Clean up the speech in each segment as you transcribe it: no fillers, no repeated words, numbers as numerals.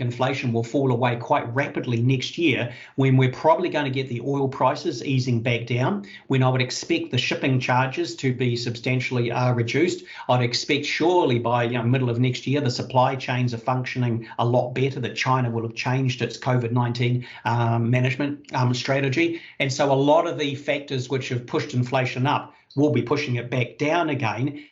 inflation will fall away quite rapidly next year when we're probably going to get the oil prices easing back down, when I would expect the shipping charges to be substantially reduced. I'd expect surely by middle of next year the supply chains are functioning a lot better, that China will have changed its COVID-19 management strategy. And so a lot of the factors which have pushed inflation up will be pushing it back down again.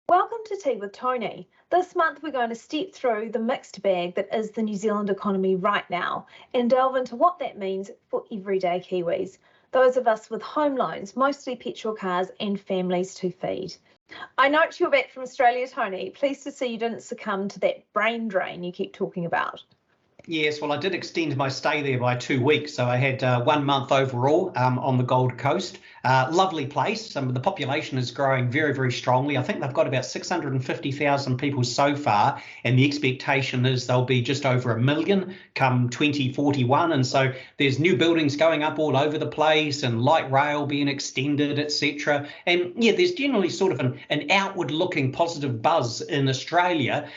Welcome to Tea with Tony. This month we're going to step through the mixed bag that is the New Zealand economy right now and delve into what that means for everyday Kiwis, those of us with home loans, mostly petrol cars and families to feed. I note you're back from Australia, Tony. Pleased to see you didn't succumb to that brain drain you keep talking about. Yes, well, I did extend my stay there by 2 weeks. So I had 1 month overall on the Gold Coast. Lovely place. The population is growing very, very strongly. I think they've got about 650,000 people so far, and the expectation is they'll be just over 1 million come 2041. And so there's new buildings going up all over the place and light rail being extended, etc. And yeah, there's generally sort of an outward-looking positive buzz in Australia,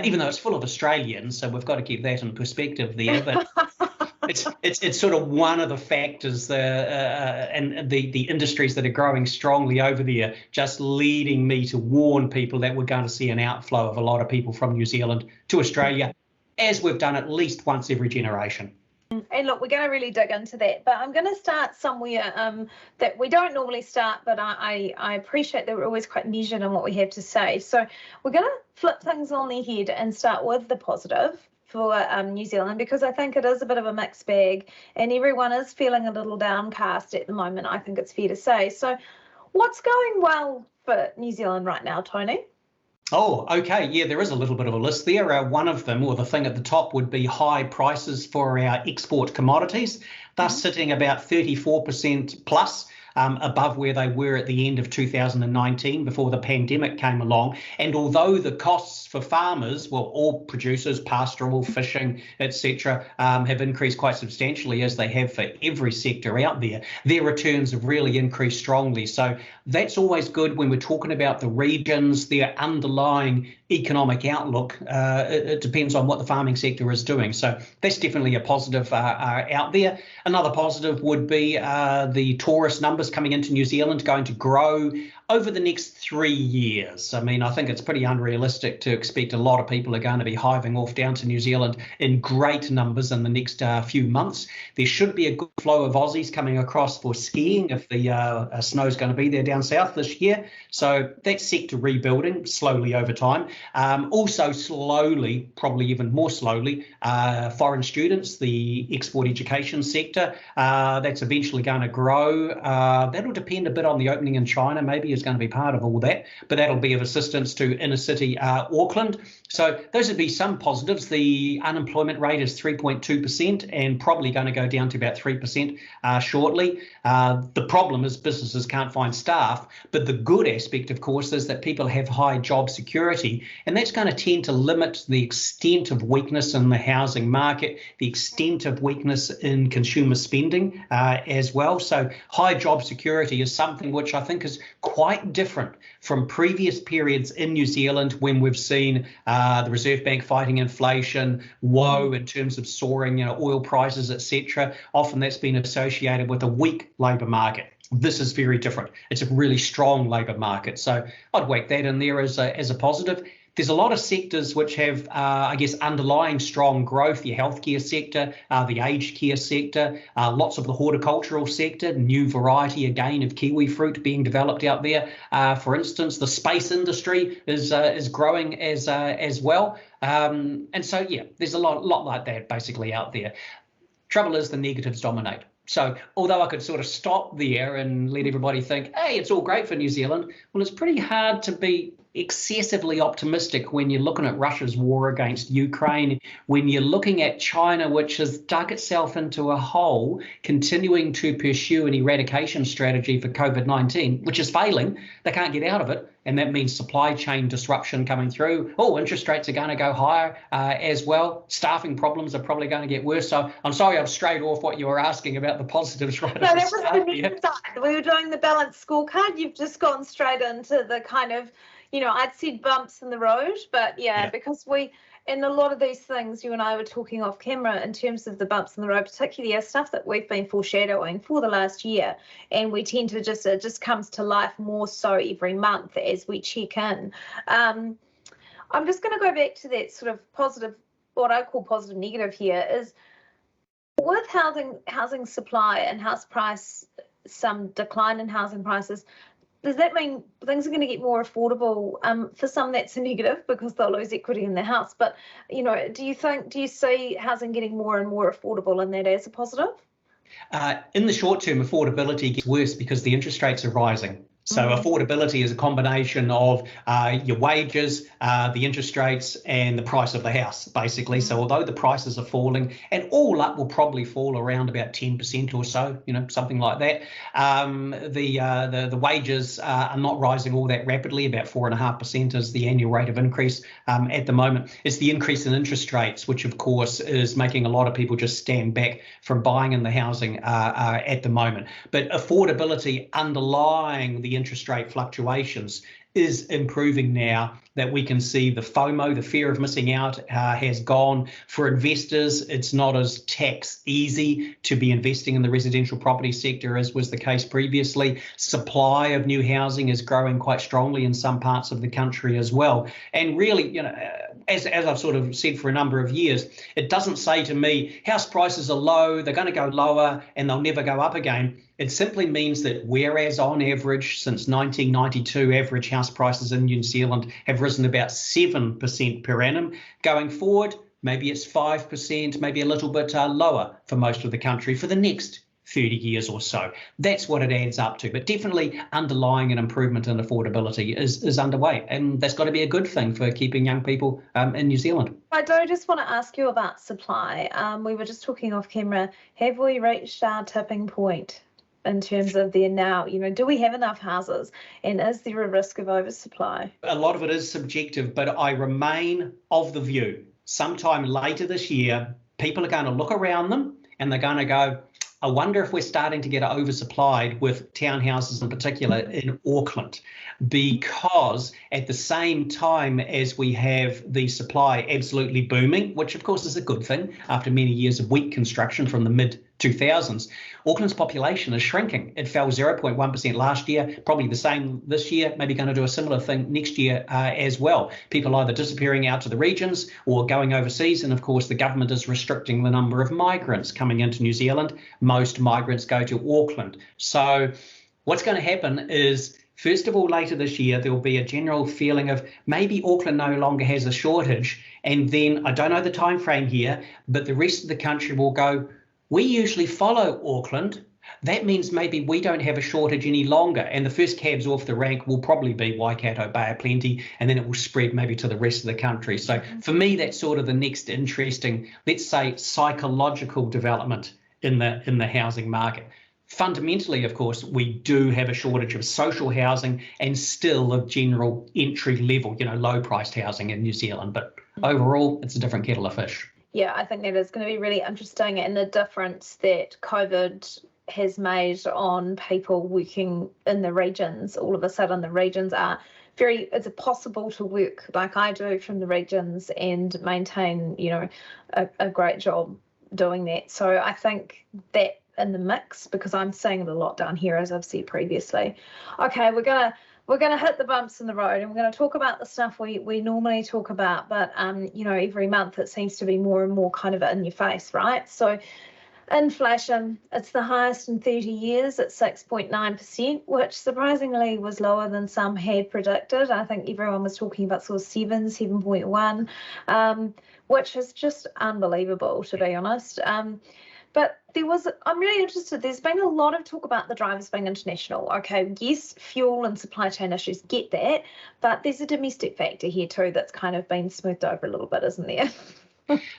even though it's full of Australians. So we've got to keep that in perspective there, but it's sort of one of the factors and the industries that are growing strongly over there, just leading me to warn people that we're going to see an outflow of a lot of people from New Zealand to Australia, as we've done at least once every generation. And look, we're going to really dig into that, but I'm going to start somewhere that we don't normally start, but I appreciate that we're always quite measured in what we have to say. So we're going to flip things on their head and start with the positive for New Zealand, because I think it is a bit of a mixed bag and everyone is feeling a little downcast at the moment, I think it's fair to say. So what's going well for New Zealand right now, Tony? Oh, okay. Yeah, there is a little bit of a list there. One of them, or the thing at the top, would be high prices for our export commodities. They're sitting about 34% plus above where they were at the end of 2019 before the pandemic came along. And although the costs for farmers, well, all producers, pastoral, fishing, etc., have increased quite substantially, as they have for every sector out there, their returns have really increased strongly. So that's always good when we're talking about the regions, their underlying economic outlook. It depends on what the farming sector is doing. So that's definitely a positive out there. Another positive would be the tourist numbers coming into New Zealand going to grow over the next 3 years. I mean, I think it's pretty unrealistic to expect a lot of people are going to be hiving off down to New Zealand in great numbers in the next few months. There should be a good flow of Aussies coming across for skiing if the snow's going to be there down south this year. So that sector rebuilding slowly over time. Also slowly, probably even more slowly, foreign students, the export education sector, that's eventually going to grow. That'll depend a bit on the opening in China, maybe is going to be part of all that, but that'll be of assistance to inner city Auckland. So those would be some positives. The unemployment rate is 3.2% and probably going to go down to about 3% shortly. The problem is businesses can't find staff, but the good aspect, of course, is that people have high job security, and that's going to tend to limit the extent of weakness in the housing market, the extent of weakness in consumer spending as well. So high job security is something which I think is quite different from previous periods in New Zealand when we've seen the Reserve Bank fighting inflation, woe in terms of soaring oil prices, etc. Often that's been associated with a weak labour market. This is very different. It's a really strong labour market. So I'd whack that in there as a positive. There's a lot of sectors which have, I guess, underlying strong growth. The healthcare sector, the aged care sector, lots of the horticultural sector, new variety again of kiwi fruit being developed out there. For instance, the space industry is growing as well. And so, yeah, there's a lot like that basically out there. Trouble is the negatives dominate. So although I could sort of stop there and let everybody think, hey, it's all great for New Zealand, well, it's pretty hard to be excessively optimistic when you're looking at Russia's war against Ukraine, when you're looking at China, which has dug itself into a hole, continuing to pursue an eradication strategy for COVID-19, which is failing. They can't get out of it. And that means supply chain disruption coming through. Oh, interest rates are going to go higher as well. Staffing problems are probably going to get worse. So I'm sorry I've strayed off what you were asking about the positives right at the start. No, that was the next side. We were doing the balanced scorecard. You've just gone straight into the kind of, I'd said bumps in the road, but Yeah. because and a lot of these things, you and I were talking off camera in terms of the bumps in the road, particularly our stuff that we've been foreshadowing for the last year. And we tend to it just comes to life more so every month as we check in. I'm just going to go back to that sort of positive, what I call positive negative here is with housing supply and house price, some decline in housing prices. Does that mean things are going to get more affordable? For some, that's a negative because they'll lose equity in their house. But, do you see housing getting more and more affordable and that as a positive? In the short term, affordability gets worse because the interest rates are rising. So affordability is a combination of your wages, the interest rates, and the price of the house, basically. So although the prices are falling, and all up will probably fall around about 10% or so, something like that. The wages are not rising all that rapidly. About 4.5% is the annual rate of increase at the moment. It's the increase in interest rates, which of course is making a lot of people just stand back from buying in the housing at the moment. But affordability underlying the interest rate fluctuations is improving now that we can see the FOMO, the fear of missing out, has gone. For investors, it's not as tax easy to be investing in the residential property sector as was the case previously. Supply of new housing is growing quite strongly in some parts of the country as well. And really, as I've sort of said for a number of years, it doesn't say to me, house prices are low, they're going to go lower and they'll never go up again. It simply means that whereas on average since 1992, average house prices in New Zealand have risen about 7% per annum, going forward, maybe it's 5%, maybe a little bit lower for most of the country for the next 30 years or so. That's what it adds up to. But definitely underlying an improvement in affordability is underway. And that's got to be a good thing for keeping young people in New Zealand. I do just want to ask you about supply. We were just talking off camera. Have we reached our tipping point in terms of do we have enough houses and is there a risk of oversupply? A lot of it is subjective, but I remain of the view sometime later this year, people are going to look around them and they're going to go, I wonder if we're starting to get oversupplied with townhouses in particular in Auckland, because at the same time as we have the supply absolutely booming, which of course is a good thing after many years of weak construction from the mid-2000s, Auckland's population is shrinking. It fell 0.1% last year, probably the same this year, maybe going to do a similar thing next year as well. People either disappearing out to the regions or going overseas. And of course, the government is restricting the number of migrants coming into New Zealand. Most migrants go to Auckland. So what's going to happen is, first of all, later this year, there will be a general feeling of maybe Auckland no longer has a shortage. And then I don't know the time frame here, but the rest of the country will go, we usually follow Auckland. That means maybe we don't have a shortage any longer. And the first cabs off the rank will probably be Waikato, Bay of Plenty, and then it will spread maybe to the rest of the country. So for me, that's sort of the next interesting, let's say, psychological development in the housing market. Fundamentally, of course, we do have a shortage of social housing and still of general entry level, low-priced housing in New Zealand. But overall, it's a different kettle of fish. Yeah, I think that is going to be really interesting, and the difference that COVID has made on people working in the regions. All of a sudden, the regions are it's possible to work like I do from the regions and maintain, a great job doing that. So I think that in the mix, because I'm seeing it a lot down here, as I've said previously. Okay, we're gonna hit the bumps in the road, and we're going to talk about the stuff we normally talk about, but every month it seems to be more and more kind of in your face, right? So inflation, it's the highest in 30 years at 6.9%, which surprisingly was lower than some had predicted. I think everyone was talking about sort of 7.1, which is just unbelievable, to be honest. But I'm really interested, there's been a lot of talk about the drivers being international. Okay, yes, fuel and supply chain issues, get that, but there's a domestic factor here too that's kind of been smoothed over a little bit, isn't there?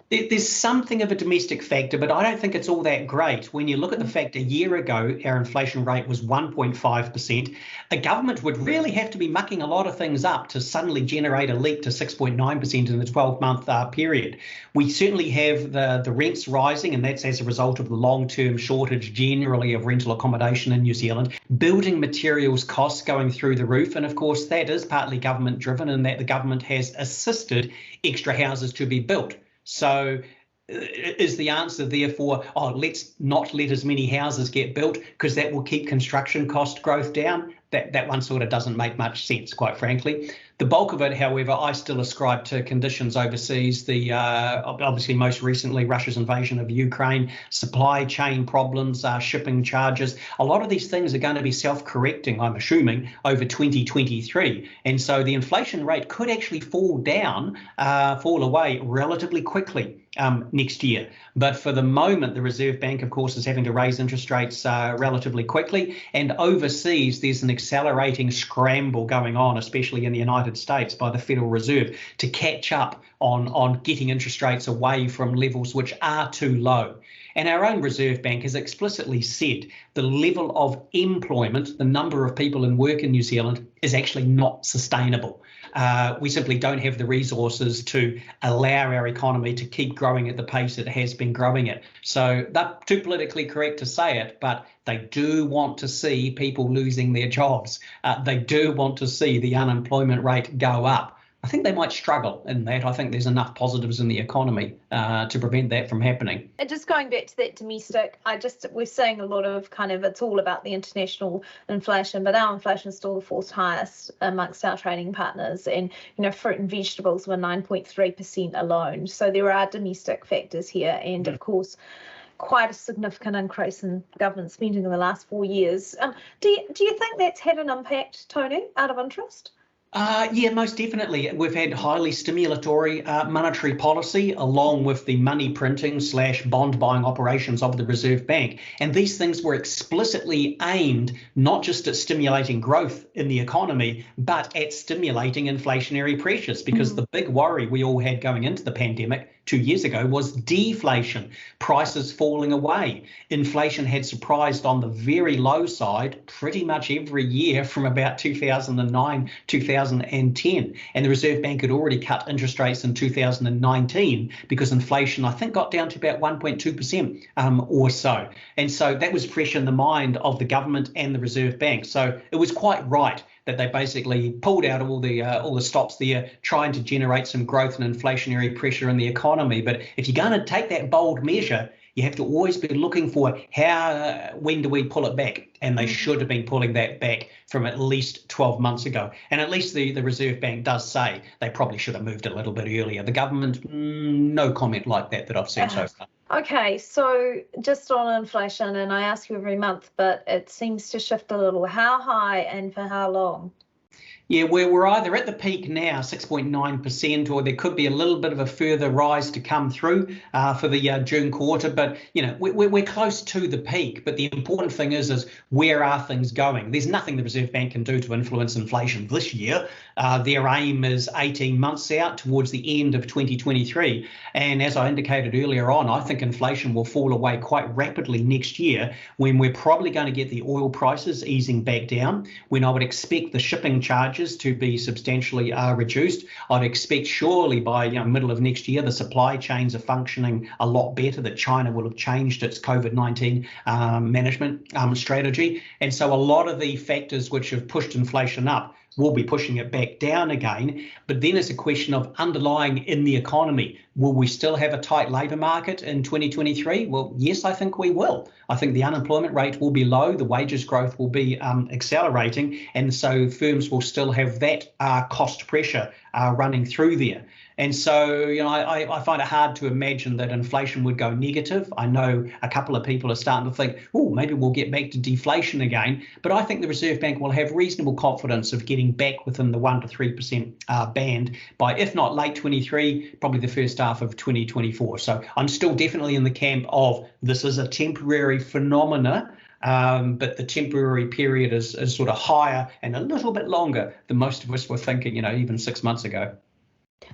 There's something of a domestic factor, but I don't think it's all that great. When you look at the fact a year ago, our inflation rate was 1.5%, a government would really have to be mucking a lot of things up to suddenly generate a leap to 6.9% in the 12-month period. We certainly have the rents rising, and that's as a result of the long-term shortage generally of rental accommodation in New Zealand. Building materials costs going through the roof, and of course that is partly government driven in that the government has assisted extra houses to be built. So is the answer therefore, let's not let as many houses get built because that will keep construction cost growth down? That one sort of doesn't make much sense, quite frankly. The bulk of it, however, I still ascribe to conditions overseas. The obviously most recently Russia's invasion of Ukraine, supply chain problems, shipping charges. A lot of these things are going to be self-correcting, I'm assuming, over 2023. And so the inflation rate could actually fall away relatively quickly next year. But for the moment, the Reserve Bank, of course, is having to raise interest rates relatively quickly. And overseas, there's an accelerating scramble going on, especially in the United States, by the Federal Reserve to catch up on getting interest rates away from levels which are too low. And our own Reserve Bank has explicitly said the level of employment, the number of people in work in New Zealand, is actually not sustainable. We simply don't have the resources to allow our economy to keep growing at the pace it has been growing at. So they're too politically correct to say it, but they do want to see people losing their jobs. They do want to see the unemployment rate go up. I think they might struggle in that. I think there's enough positives in the economy to prevent that from happening. And just going back to that domestic, we're seeing a lot of it's all about the international inflation, but our inflation is still the fourth highest amongst our trading partners. And, fruit and vegetables were 9.3% alone. So there are domestic factors here. And of course, quite a significant increase in government spending in the last 4 years. Do you think that's had an impact, Tony, out of interest? Yeah, most definitely. We've had highly stimulatory monetary policy along with the money printing / bond buying operations of the Reserve Bank. And these things were explicitly aimed not just at stimulating growth in the economy, but at stimulating inflationary pressures, because the big worry we all had going into the pandemic 2 years ago was deflation, prices falling away. Inflation had surprised on the very low side pretty much every year from about 2009, 2010. And the Reserve Bank had already cut interest rates in 2019 because inflation, I think, got down to about 1.2% or so. And so that was fresh in the mind of the government and the Reserve Bank. So it was quite right that they basically pulled out all the stops there, trying to generate some growth and inflationary pressure in the economy. But if you're going to take that bold measure, you have to always be looking for when do we pull it back? And they should have been pulling that back from at least 12 months ago. And at least the Reserve Bank does say they probably should have moved a little bit earlier. The government, no comment like that I've seen so far. Okay, so just on inflation, and I ask you every month, but it seems to shift a little. How high and for how long? Yeah, we're either at the peak now, 6.9%, or there could be a little bit of a further rise to come through for the June quarter. But, we're close to the peak. But the important thing is where are things going? There's nothing the Reserve Bank can do to influence inflation this year. Their aim is 18 months out towards the end of 2023. And as I indicated earlier on, I think inflation will fall away quite rapidly next year when we're probably going to get the oil prices easing back down, when I would expect the shipping charges to be substantially reduced. I'd expect surely by middle of next year, the supply chains are functioning a lot better, that China will have changed its COVID-19 management strategy. And so a lot of the factors which have pushed inflation up will be pushing it back down again. But then it's a question of underlying in the economy. Will we still have a tight labour market in 2023? Well, yes, I think we will. I think the unemployment rate will be low, the wages growth will be accelerating, and so firms will still have that cost pressure running through there. And so, I find it hard to imagine that inflation would go negative. I know a couple of people are starting to think, maybe we'll get back to deflation again. But I think the Reserve Bank will have reasonable confidence of getting back within the 1% to 3% band by, if not late 23, probably the first half of 2024. So I'm still definitely in the camp of this is a temporary phenomena. But the temporary period is sort of higher and a little bit longer than most of us were thinking, even 6 months ago.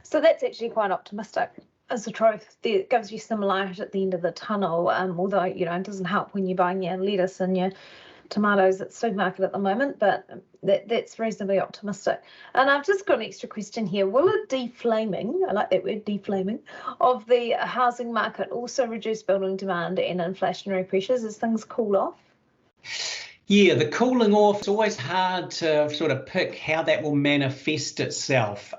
So that's actually quite optimistic. is the truth. It gives you some light at the end of the tunnel, although, it doesn't help when you're buying your lettuce and your tomatoes at the supermarket at the moment, but that's reasonably optimistic. And I've just got an extra question here. Will a deflaming, I like that word, deflaming, of the housing market also reduce building demand and inflationary pressures as things cool off? Yeah, the cooling off, it's always hard to sort of pick how that will manifest itself.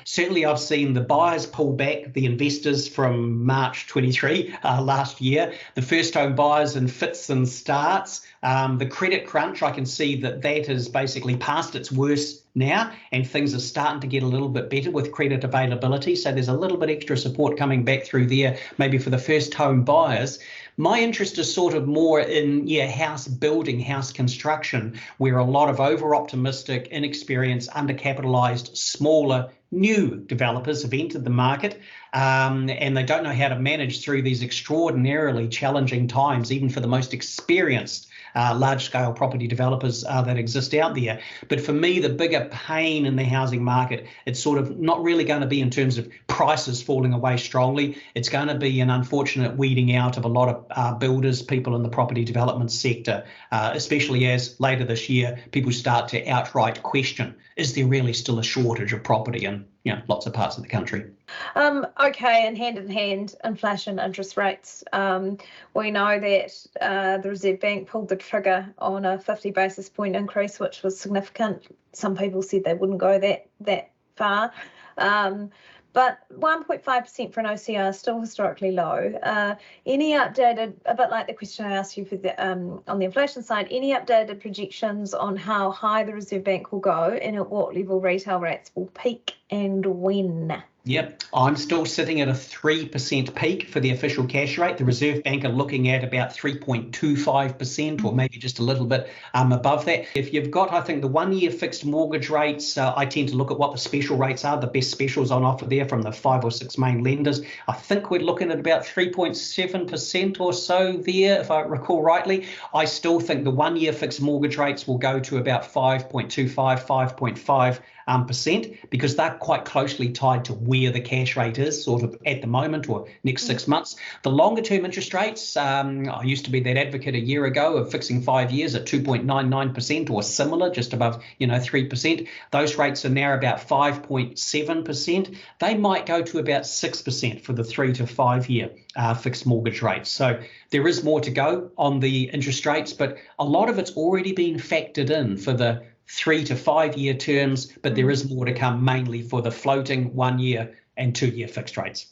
Certainly I've seen the buyers pull back, the investors from March 23 last year, the first home buyers in fits and starts. The credit crunch, I can see that is basically past its worst now, and things are starting to get a little bit better with credit availability. So there's a little bit extra support coming back through there, maybe for the first home buyers. My interest is sort of more in house building, house construction, where a lot of over-optimistic, inexperienced, undercapitalized, smaller, new developers have entered the market, and they don't know how to manage through these extraordinarily challenging times, even for the most experienced large-scale property developers that exist out there. But for me, the bigger pain in the housing market, it's sort of not really going to be in terms of prices falling away strongly. It's going to be an unfortunate weeding out of a lot of builders, people in the property development sector, especially as later this year, people start to outright question, is there really still a shortage of property in lots of parts of the country? Okay, and hand in hand, inflation, interest rates. We know that the Reserve Bank pulled the trigger on a 50 basis point increase, which was significant. Some people said they wouldn't go that far. But 1.5% for an OCR is still historically low. Any updated, a bit like the question I asked you for the on the inflation side, any updated projections on how high the Reserve Bank will go and at what level retail rates will peak and when? Yep, I'm still sitting at a 3% peak for the official cash rate. The Reserve Bank are looking at about 3.25%, or maybe just a little bit above that. If you've got, I think, the 1-year fixed mortgage rates, I tend to look at what the special rates are, the best specials on offer there from the 5 or 6 main lenders. I think we're looking at about 3.7% or so there, if I recall rightly. I still think the 1-year fixed mortgage rates will go to about 5.25, 5.5%, because they're quite closely tied to where the cash rate is sort of at the moment or next 6 months. The longer term interest rates, I used to be that advocate a year ago of fixing 5 years at 2.99% or similar, just above 3%. Those rates are now about 5.7%. They might go to about 6% for the 3 to 5 year fixed mortgage rates. So there is more to go on the interest rates, but a lot of it's already been factored in for the 3 to 5 year terms, but there is more to come, mainly for the floating 1 year and 2 year fixed rates.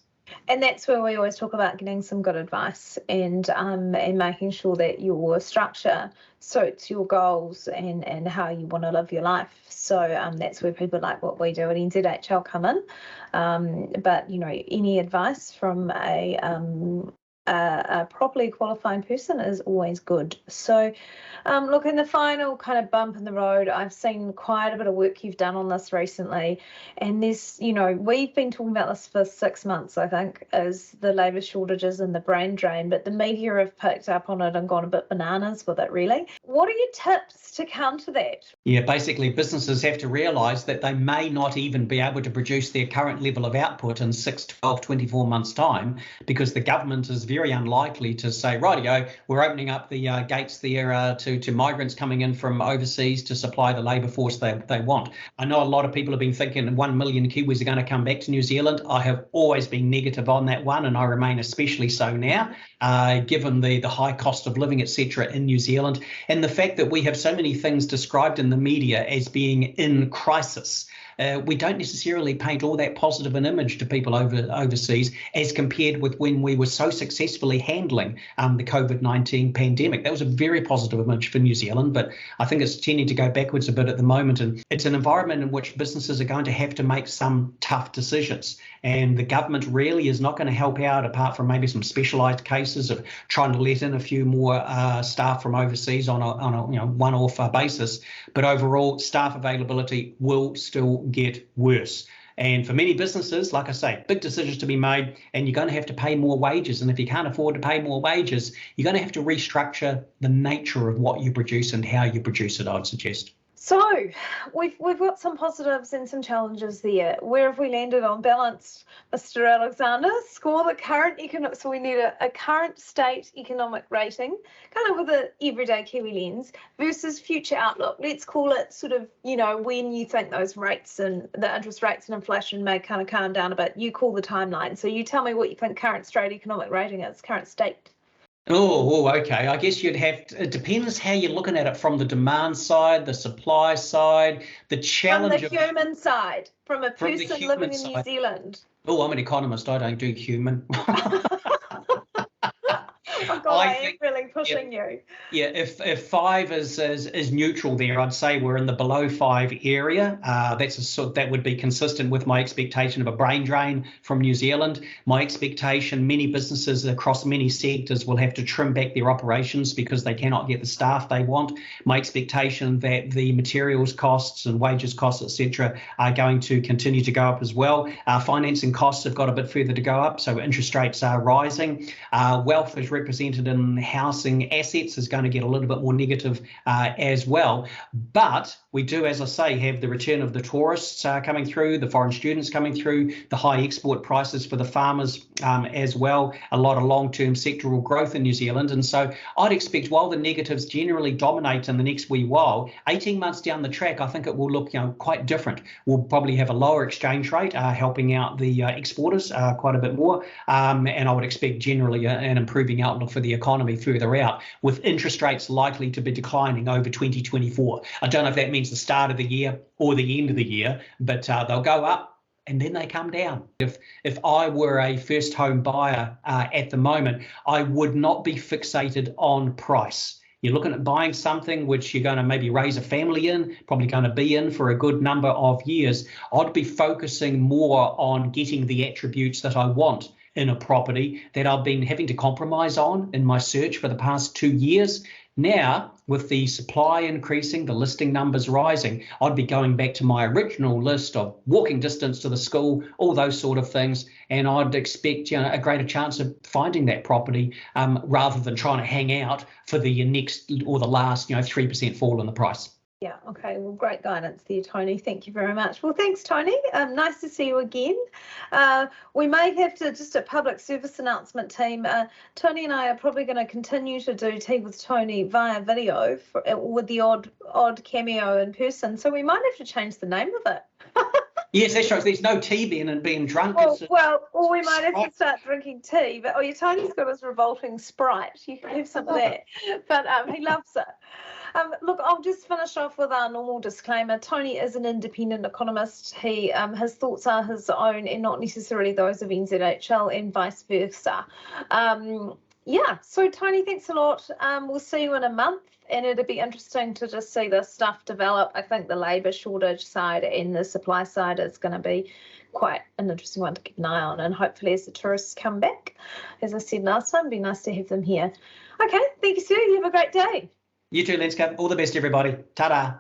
And that's where we always talk about getting some good advice and making sure that your structure suits your goals and how you want to live your life. So that's where people like what we do at NZHL come in. But any advice from a properly qualified person is always good. So look, in the final kind of bump in the road, I've seen quite a bit of work you've done on this recently, and this, we've been talking about this for 6 months, I think, is the labour shortages and the brain drain, but the media have picked up on it and gone a bit bananas with it, really. What are your tips to counter that? Yeah, basically businesses have to realise that they may not even be able to produce their current level of output in 6, 12, 24 months' time, because the government is very unlikely to say, rightio, we're opening up the gates there to migrants coming in from overseas to supply the labour force they want. I know a lot of people have been thinking 1 million Kiwis are going to come back to New Zealand. I have always been negative on that one, and I remain especially so now, given the high cost of living, etc. in New Zealand, and the fact that we have so many things described in the media as being in crisis. We don't necessarily paint all that positive an image to people overseas as compared with when we were so successfully handling the COVID-19 pandemic. That was a very positive image for New Zealand, but I think it's tending to go backwards a bit at the moment. And it's an environment in which businesses are going to have to make some tough decisions. And the government really is not going to help out, apart from maybe some specialised cases of trying to let in a few more staff from overseas on a one-off basis. But overall, staff availability will still get worse. And for many businesses, like I say, big decisions to be made, and you're going to have to pay more wages. And if you can't afford to pay more wages, you're going to have to restructure the nature of what you produce and how you produce it, I would suggest. So we've got some positives and some challenges there. Where have we landed on balance, Mr. Alexander? Score the current economic. So we need a current state economic rating, kind of with an everyday Kiwi lens, versus future outlook. Let's call it sort of, when you think those rates and the interest rates and inflation may kind of calm down a bit. You call the timeline. So you tell me what you think current state economic rating is, current state. Oh, okay. I guess you'd have to, it depends how you're looking at it from the demand side, the supply side, the challenge from the human side, from a person living in New Zealand. Oh, I'm an economist. I don't do human. Oh God, I am really pushing you. Yeah, if 5 is neutral there, I'd say we're in the below 5 area. That would be consistent with my expectation of a brain drain from New Zealand. My expectation, many businesses across many sectors will have to trim back their operations because they cannot get the staff they want. My expectation that the materials costs and wages costs, etc., are going to continue to go up as well. Financing costs have got a bit further to go up, so interest rates are rising. Wealth is represented in housing assets is going to get a little bit more negative as well. But we do, as I say, have the return of the tourists coming through, the foreign students coming through, the high export prices for the farmers as well, a lot of long-term sectoral growth in New Zealand. And so I'd expect, while the negatives generally dominate in the next wee while, 18 months down the track, I think it will look quite different. We'll probably have a lower exchange rate helping out the exporters quite a bit more. And I would expect generally an improving outlook for the economy further out, with interest rates likely to be declining over 2024. I don't know if that means the start of the year or the end of the year, but they'll go up and then they come down. If I were a first home buyer at the moment, I would not be fixated on price. You're looking at buying something which you're going to maybe raise a family in, probably going to be in for a good number of years. I'd be focusing more on getting the attributes that I want in a property that I've been having to compromise on in my search for the past 2 years. Now, with the supply increasing, the listing numbers rising, I'd be going back to my original list of walking distance to the school, all those sort of things, and I'd expect a greater chance of finding that property rather than trying to hang out for the next or the last 3% fall in the price. Yeah, okay, well, great guidance there, Tony. Thank you very much. Well, thanks, Tony. Nice to see you again. We may have to, just a public service announcement, team, Tony and I are probably going to continue to do Tea with Tony via video with the odd cameo in person, so we might have to change the name of it. Yes, that's right. There's no tea being drunk. Well, we might have to start drinking tea. But Tony's got his revolting Sprite. You can have some of that. But he loves it. Look, I'll just finish off with our normal disclaimer. Tony is an independent economist. His thoughts are his own and not necessarily those of NZHL and vice versa. So Tony, thanks a lot. We'll see you in a month, and it'll be interesting to just see this stuff develop. I think the labour shortage side and the supply side is going to be quite an interesting one to keep an eye on, and hopefully as the tourists come back, as I said last time, it'd be nice to have them here. Okay, thank you, sir. You have a great day. You too, Lenska. All the best, everybody. Ta-da.